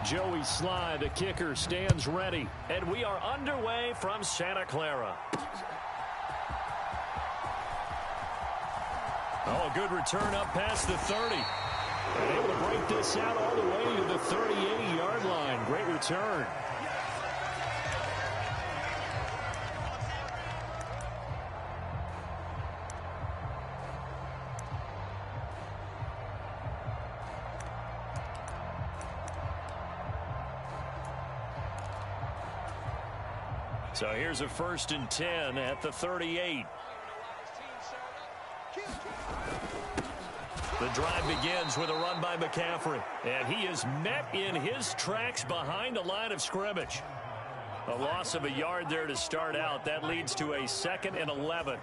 Joey Sly, the kicker, stands ready. And we are underway from Santa Clara. Oh, a good return up past the 30. And able to break this out all the way to the 38-yard line. Great return. So here's a 1st and 10 at the 38. The drive begins with a run by McCaffrey. And he is met in his tracks behind the line of scrimmage. A loss of a yard there to start out. That leads to a 2nd and 11.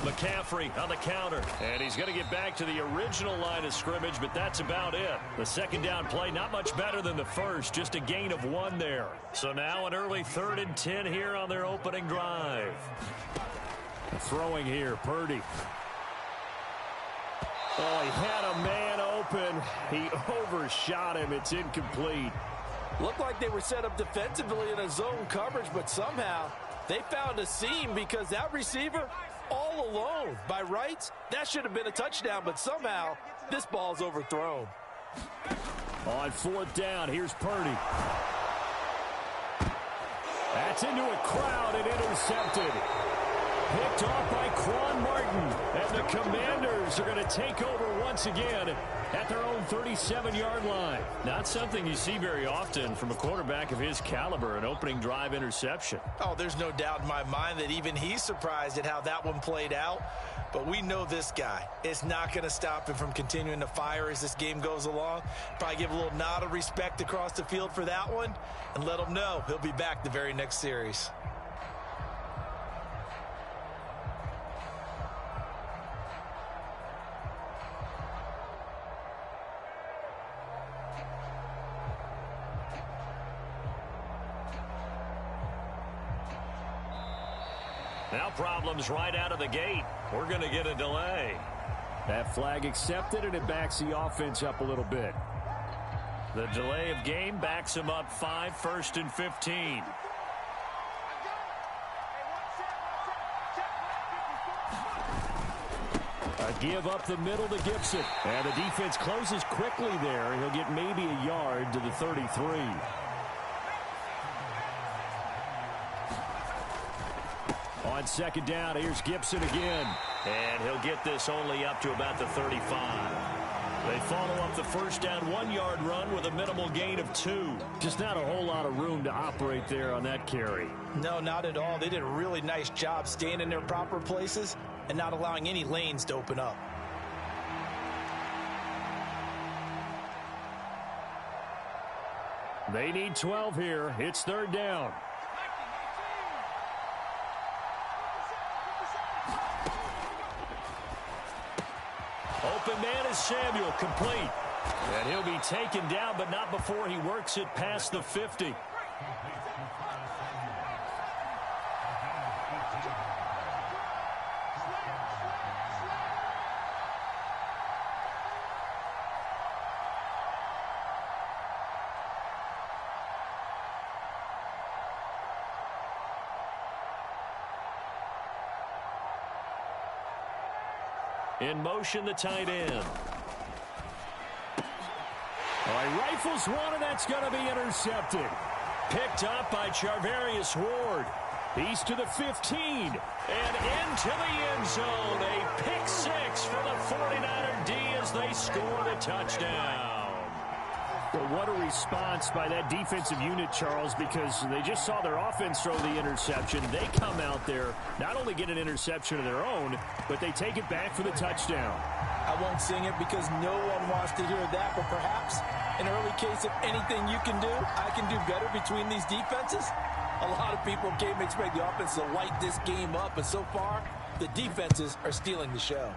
McCaffrey on the counter. And he's going to get back to the original line of scrimmage, but that's about it. The 2nd down play, not much better than the first, just a gain of 1 there. So now an early 3rd and 10 here on their opening drive. Throwing here, Purdy. Oh, he had a man open. He overshot him. It's incomplete. Looked like they were set up defensively in a zone coverage, but somehow they found a seam because that receiver all alone. By rights, that should have been a touchdown, but somehow this ball's overthrown. On 4th down, here's Purdy. That's into a crowd and intercepted. Picked off by Quan Martin. And the Commanders are going to take over once again at their own 37-yard line. Not something you see very often from a quarterback of his caliber, an opening drive interception. Oh, there's no doubt in my mind that even he's surprised at how that one played out. But we know this guy. It's not going to stop him from continuing to fire as this game goes along. Probably give a little nod of respect across the field for that one and let him know he'll be back the very next series. Now problems right out of the gate. We're going to get a delay. That flag accepted, and it backs the offense up a little bit. The delay of game backs him up 5, 1st and 15. A give up the middle to Gibson. And the defense closes quickly there. He'll get maybe a yard to the 33. On 2nd down, here's Gibson again. And he'll get this only up to about the 35. They follow up the 1st down 1-yard run with a minimal gain of 2. Just not a whole lot of room to operate there on that carry. No, not at all. They did a really nice job staying in their proper places and not allowing any lanes to open up. They need 12 here. It's 3rd down. Open man is Samuel, complete. And he'll be taken down, but not before he works it past the 50. In motion, the tight end. All right, rifles one, and that's going to be intercepted. Picked up by Charvarius Ward. He's to the 15. And into the end zone. A pick 6 for the 49er D as they score the touchdown. Well, what a response by that defensive unit, Charles, because they just saw their offense throw the interception. They come out there, not only get an interception of their own, but they take it back for the touchdown. I won't sing it because no one wants to hear that, but perhaps an early case of anything you can do, I can do better between these defenses. A lot of people came to expect the offense to light this game up, but so far, the defenses are stealing the show.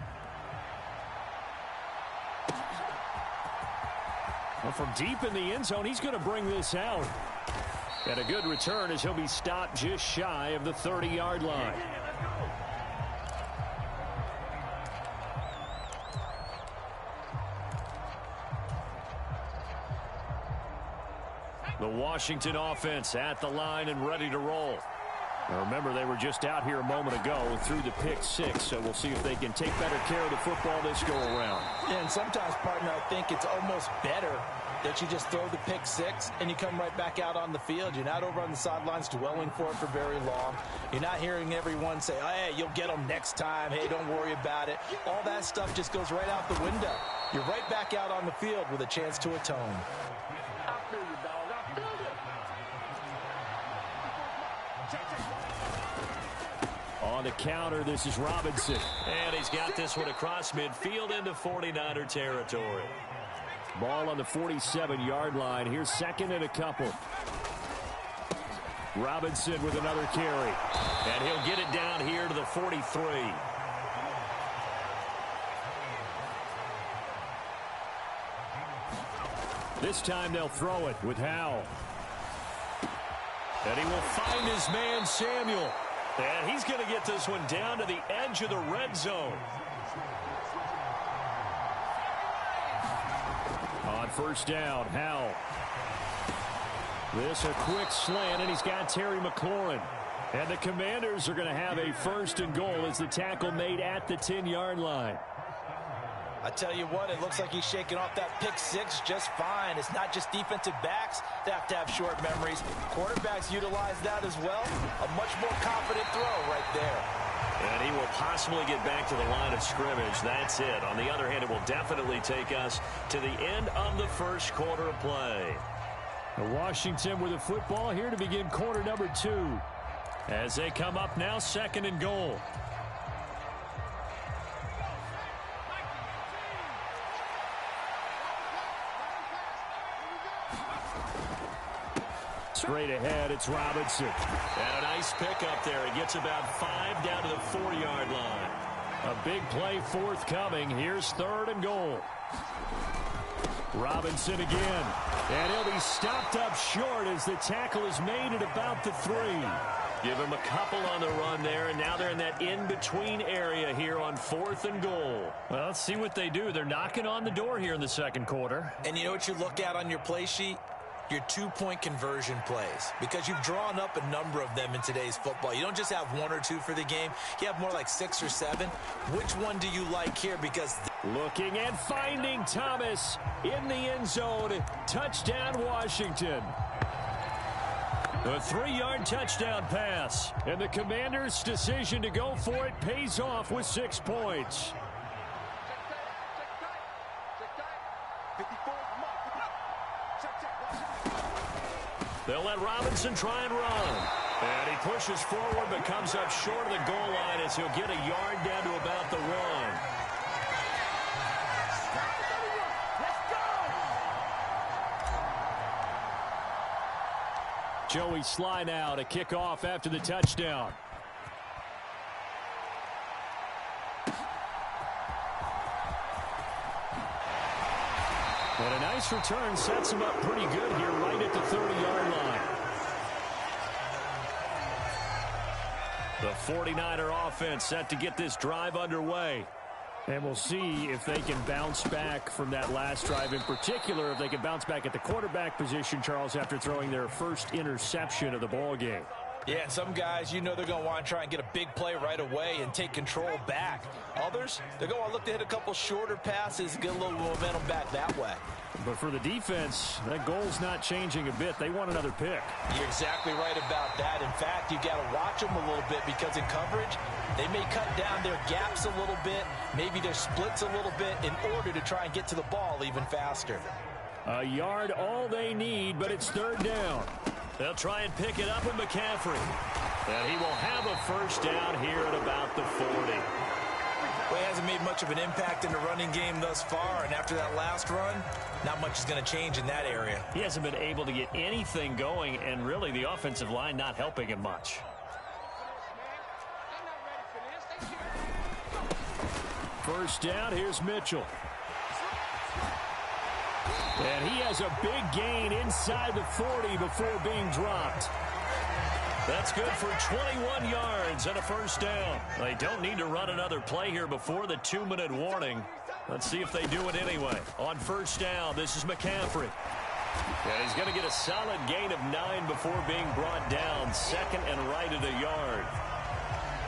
Well, from deep in the end zone, he's going to bring this out. And a good return as he'll be stopped just shy of the 30-yard line. The Washington offense at the line and ready to roll. Now remember, they were just out here a moment ago through the pick six, so we'll see if they can take better care of the football this go around. Yeah, and sometimes, partner, I think it's almost better that you just throw the pick six and you come right back out on the field. You're not over on the sidelines dwelling for it for very long. You're not hearing everyone say, oh, hey, you'll get them next time. Hey, don't worry about it. All that stuff just goes right out the window. You're right back out on the field with a chance to atone. On the counter, this is Robinson. And he's got this one across midfield into 49er territory. Ball on the 47-yard line. Here's second and a couple. Robinson with another carry. And he'll get it down here to the 43. This time they'll throw it with Howell. And he will find his man, Samuel. And he's going to get this one down to the edge of the red zone. On first down, Howell. This a quick slant, and he's got Terry McLaurin. And the Commanders are going to have a first and goal as the tackle made at the 10-yard line. I tell you what, it looks like he's shaking off that pick six just fine. It's not just defensive backs that have to have short memories. Quarterbacks utilize that as well. A much more confident throw right there. And he will possibly get back to the line of scrimmage. That's it. On the other hand, it will definitely take us to the end of the first quarter of play. Washington with the football here to begin quarter number 2. As they come up now, second and goal. Straight ahead, it's Robinson. And a nice pickup there. He gets about 5 down to the 4-yard line. A big play forthcoming. Here's third and goal. Robinson again. And he'll be stopped up short as the tackle is made at about the 3. Give him a couple on the run there, and now they're in that in-between area here on fourth and goal. Well, let's see what they do. They're knocking on the door here in the second quarter. And you know what you look at on your play sheet? Your two-point conversion plays, because you've drawn up a number of them in today's football. You don't just have 1 or 2 for the game. You have more like 6 or 7. Which one do you like here? Because looking and finding Thomas in the end zone. Touchdown, Washington. A 3-yard touchdown pass. And the Commanders' decision to go for it pays off with 6 points. They'll let Robinson try and run. And he pushes forward but comes up short of the goal line as he'll get a yard down to about the 1. Joey Sly now to kick off after the touchdown. And a nice return sets him up pretty good here right at the 30-yard line. The 49er offense set to get this drive underway. And we'll see if they can bounce back from that last drive. In particular, if they can bounce back at the quarterback position, Charles, after throwing their first interception of the ball game. Yeah, and some guys, you know they're going to want to try and get a big play right away and take control back. Others, they're going to look to hit a couple shorter passes and get a little momentum back that way. But for the defense, that goal's not changing a bit. They want another pick. You're exactly right about that. In fact, you got to watch them a little bit because in coverage, they may cut down their gaps a little bit, maybe their splits a little bit in order to try and get to the ball even faster. A yard all they need, but it's third down. They'll try and pick it up with McCaffrey. And he will have a first down here at about the 40. Well, he hasn't made much of an impact in the running game thus far, and after that last run, not much is going to change in that area. He hasn't been able to get anything going, and really the offensive line not helping him much. First down, here's Mitchell. And he has a big gain inside the 40 before being dropped. That's good for 21 yards and a first down. They don't need to run another play here before the 2-minute warning. Let's see if they do it anyway. On first down, this is McCaffrey. And he's going to get a solid gain of 9 before being brought down. Second and right at a yard.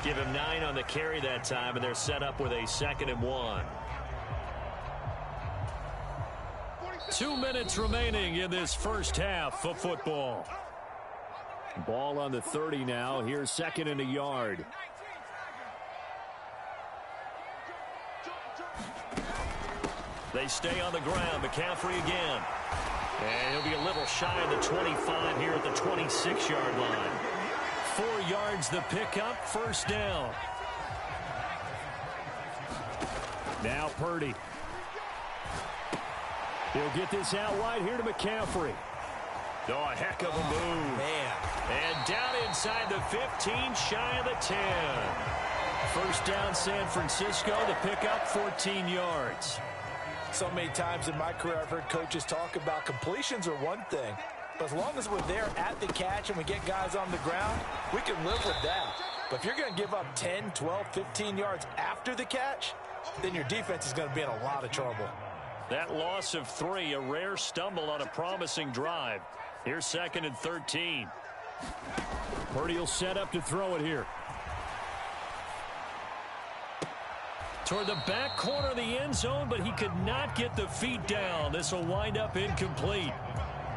Give him 9 on the carry that time, and they're set up with a 2nd and 1. 2 minutes remaining in this first half of football. Ball on the 30 now. Here's 2nd and a yard. They stay on the ground. McCaffrey again. And he'll be a little shy of the 25 here at the 26-yard line. 4 yards the pickup, first down. Now Purdy. He'll get this out wide here to McCaffrey. Oh, a heck of a move. Man. And down inside the 15, shy of the 10. First down, San Francisco. The pickup, 14 yards. So many times in my career I've heard coaches talk about completions are one thing. But as long as we're there at the catch and we get guys on the ground, we can live with that. But if you're going to give up 10, 12, 15 yards after the catch, then your defense is going to be in a lot of trouble. That loss of 3, a rare stumble on a promising drive. Here's 2nd and 13. Purdy will set up to throw it here. Toward the back corner of the end zone, but he could not get the feet down. This will wind up incomplete.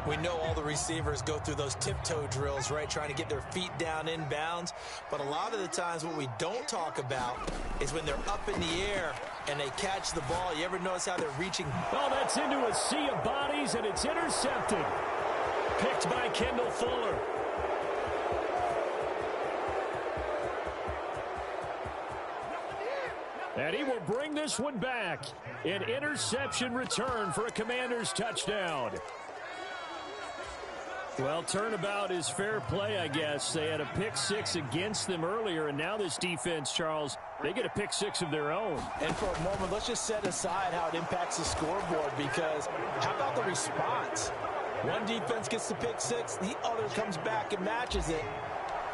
We know all the receivers go through those tiptoe drills, right, trying to get their feet down inbounds. But a lot of the times what we don't talk about is when they're up in the air and they catch the ball. You ever notice how they're reaching? Oh, that's into a sea of bodies, and it's intercepted. Picked by Kendall Fuller. And he will bring this one back. An interception return for a Commanders touchdown. Well, turnabout is fair play, I guess. They had a pick 6 against them earlier, and now this defense, Charles, they get a pick 6 of their own. And for a moment, let's just set aside how it impacts the scoreboard, because how about the response? One defense gets the pick 6, the other comes back and matches it.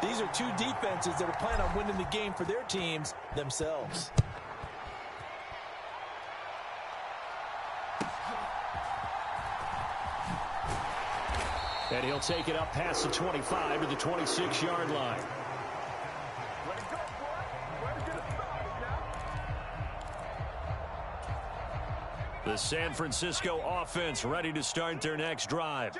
These are 2 defenses that are planning on winning the game for their teams themselves. And he'll take it up past the 25 to the 26-yard line. The San Francisco offense ready to start their next drive.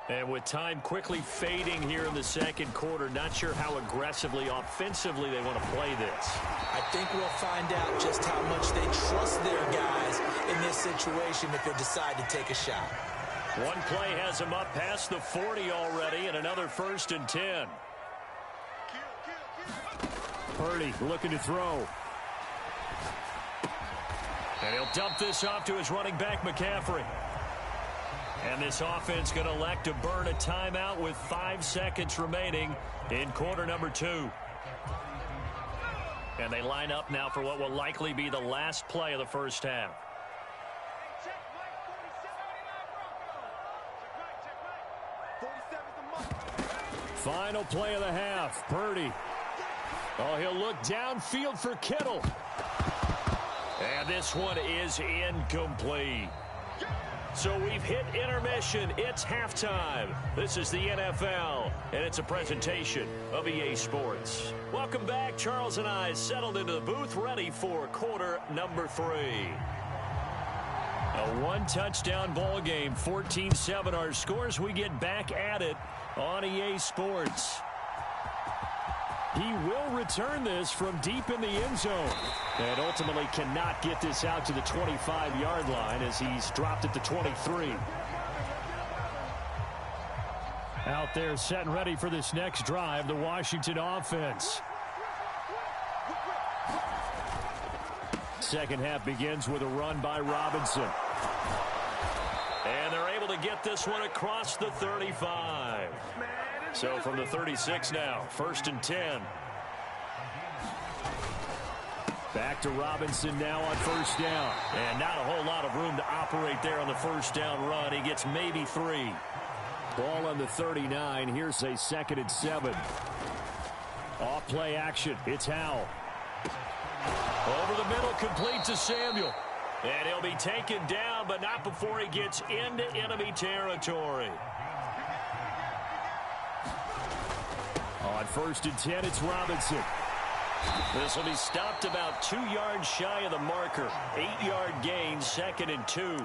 And with time quickly fading here in the second quarter, not sure how aggressively, offensively they want to play this. I think we'll find out just how much they trust their guys in this situation if they decide to take a shot. One play has him up past the 40 already, and another 1st and 10. Purdy looking to throw. And he'll dump this off to his running back, McCaffrey. And this offense going to elect to burn a timeout with 5 seconds remaining in quarter number 2. And they line up now for what will likely be the last play of the first half. Final play of the half. Purdy. Oh, he'll look downfield for Kittle. And this one is incomplete. So we've hit intermission. It's halftime. This is the NFL, and it's a presentation of EA Sports. Welcome back. Charles and I settled into the booth, ready for quarter number 3. A one-touchdown ball game, 14-7 our scores. We get back at it on EA Sports. He will return this from deep in the end zone. And ultimately cannot get this out to the 25-yard line as he's dropped at the 23. Out there set and ready for this next drive, the Washington offense. Second half begins with a run by Robinson. And they're able to get this one across the 35. So from the 36 now, 1st and 10. Back to Robinson now on 1st down. And not a whole lot of room to operate there on the 1st down run. He gets maybe 3. Ball on the 39. Here's a 2nd and 7. Off play action. It's Howell. Over the middle, complete to Samuel. And he'll be taken down, but not before he gets into enemy territory. On 1st and 10, it's Robinson. This will be stopped about 2 yards shy of the marker. 8-yard gain, 2nd and 2.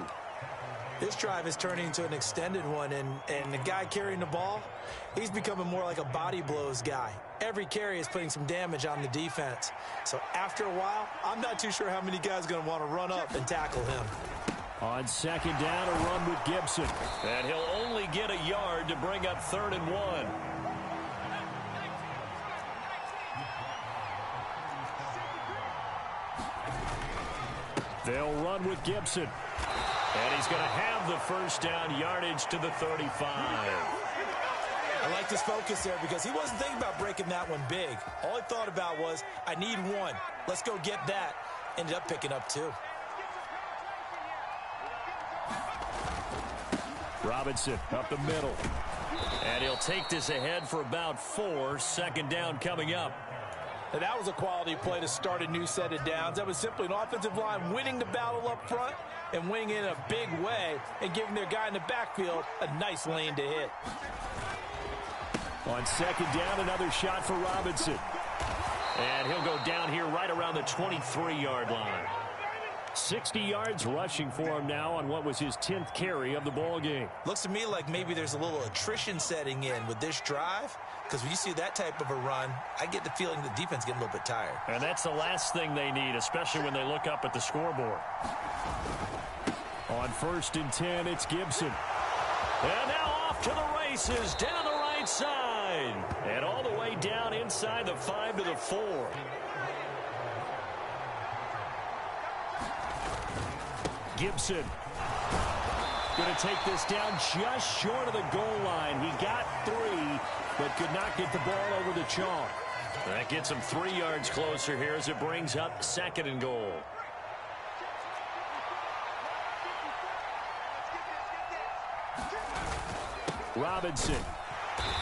This drive is turning into an extended one, and the guy carrying the ball, he's becoming more like a body blows guy. Every carry is putting some damage on the defense. So after a while, I'm not too sure how many guys are going to want to run up and tackle him. On 2nd down, a run with Gibson. And he'll only get a yard to bring up 3rd and 1. They'll run with Gibson. And he's going to have the 1st down, yardage to the 35. I like this focus there because he wasn't thinking about breaking that one big. All he thought about was, I need 1. Let's go get that. Ended up picking up 2. Robinson up the middle. And he'll take this ahead for about 4. 2nd down coming up. Now that was a quality play to start a new set of downs. That was simply an offensive line winning the battle up front and winning it in a big way and giving their guy in the backfield a nice lane to hit. On 2nd down, another shot for Robinson. And he'll go down here right around the 23-yard line. 60 yards rushing for him now on what was his 10th carry of the ball game. Looks to me like maybe there's a little attrition setting in with this drive, because when you see that type of a run, I get the feeling the defense getting a little bit tired. And that's the last thing they need, especially when they look up at the scoreboard. On 1st and 10, it's Gibson. And now off to the races down the right side. And all the way down inside the 5 to the 4. Gibson going to take this down just short of the goal line. He got 3, but could not get the ball over the chalk. That gets him 3 yards closer here as it brings up 2nd and goal. Robinson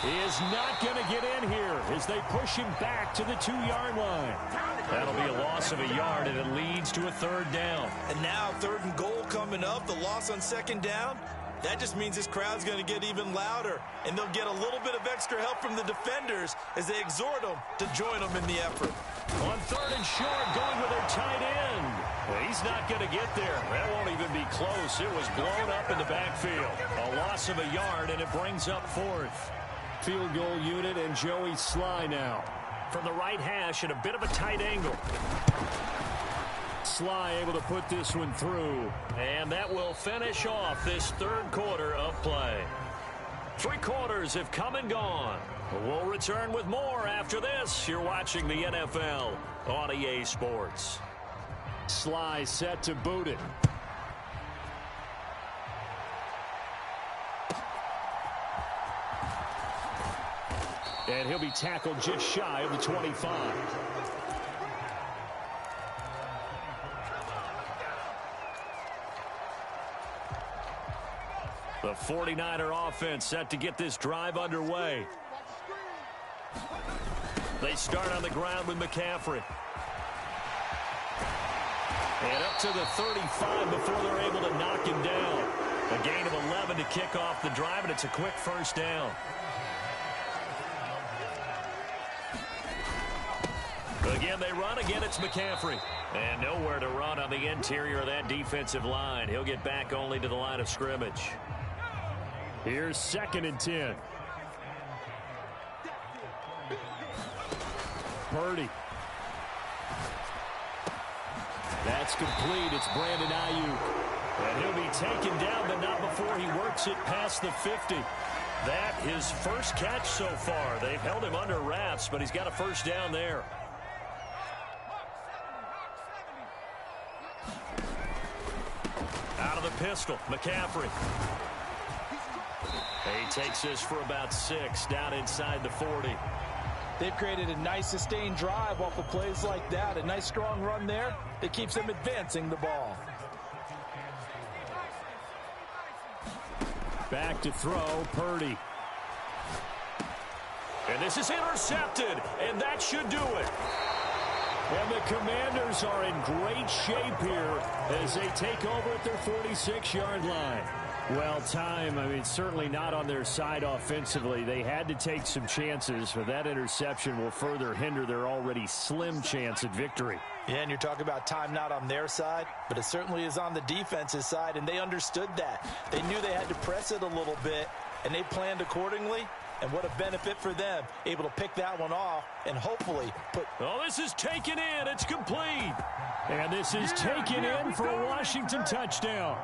is not going to get in here as they push him back to the 2-yard line. That'll be a loss of a yard, and it leads to a 3rd down. And now 3rd and goal coming up, the loss on 2nd down. That just means this crowd's going to get even louder, and they'll get a little bit of extra help from the defenders as they exhort them to join them in the effort. On 3rd and short, going with their tight end. Well, he's not going to get there. That won't even be close. It was blown up in the backfield. A loss of a yard, and it brings up 4th. Field goal unit and Joey Sly now. From the right hash at a bit of a tight angle. Sly able to put this one through. And that will finish off this 3rd quarter of play. 3 quarters have come and gone. We'll return with more after this. You're watching the NFL on EA Sports. Sly set to boot it. And he'll be tackled just shy of the 25. The 49er offense set to get this drive underway. They start on the ground with McCaffrey. And up to the 35 before they're able to knock him down. A gain of 11 to kick off the drive, and it's a quick 1st down. Again, they run. Again, it's McCaffrey. And nowhere to run on the interior of that defensive line. He'll get back only to the line of scrimmage. Here's 2nd and 10. Purdy. That's complete. It's Brandon Ayuk. And he'll be taken down, but not before he works it past the 50. That his first catch so far. They've held him under wraps, but he's got a 1st down there. Out of the pistol, McCaffrey. He takes this for about 6 down inside the 40. They've created a nice sustained drive off of plays like that. A nice strong run there that keeps them advancing the ball. Back to throw, Purdy. And this is intercepted, and that should do it. And the Commanders are in great shape here as they take over at their 46-yard line. Well, certainly not on their side offensively. They had to take some chances, but that interception will further hinder their already slim chance at victory. Yeah, and you're talking about time not on their side, but it certainly is on the defense's side, and they understood that. They knew they had to press it a little bit, and they planned accordingly. And what a benefit for them, able to pick that one off and hopefully put... Oh, this is taken in. It's complete. And this is taken in for a Washington touchdown.